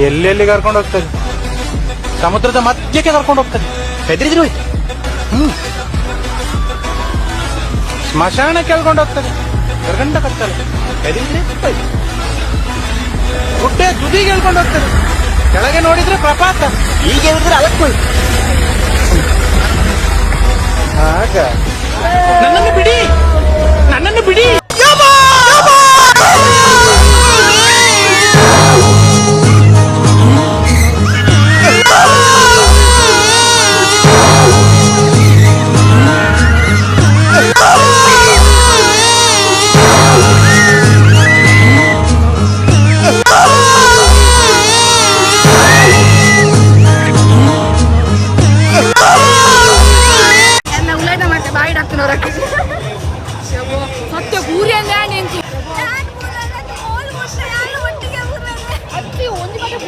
ಎಲ್ಲೆಲ್ಲಿ ಕರ್ಕೊಂಡು ಹೋಗ್ತದೆ, ಸಮುದ್ರದ ಮಧ್ಯಕ್ಕೆ ಕರ್ಕೊಂಡು ಹೋಗ್ತದೆ. ಹೆದರಿದ್ರು ಹೋಯ್ತು. ಸ್ಮಶಾನ ಕೇಳ್ಕೊಂಡು ಹೋಗ್ತದೆ, ಗರ್ಗಂಡ ಕತ್ತಲೆ. ಹೆದರಿದ್ರೆ ಹೋಯ್ತು. ಗುಡ್ಡೆ ತುದಿಗೆ ಹೇಳ್ಕೊಂಡು ಹೋಗ್ತದೆ, ಕೆಳಗೆ ನೋಡಿದ್ರೆ ಪ್ರಪಾತ. ಈಗ ಹೇಳಿದ್ರೆ ಅದಕ್ಕೆ ಹೋಯ್ತು. ಆಗ ನನ್ನನ್ನು ಬಿಡಿ, ನನ್ನನ್ನು ಬಿಡಿ. ಮತ್ತೆ ಊರಿ ಅಂದ್ರೆ ನೆಂಚು ಒಂದು ಮತ್ತೆ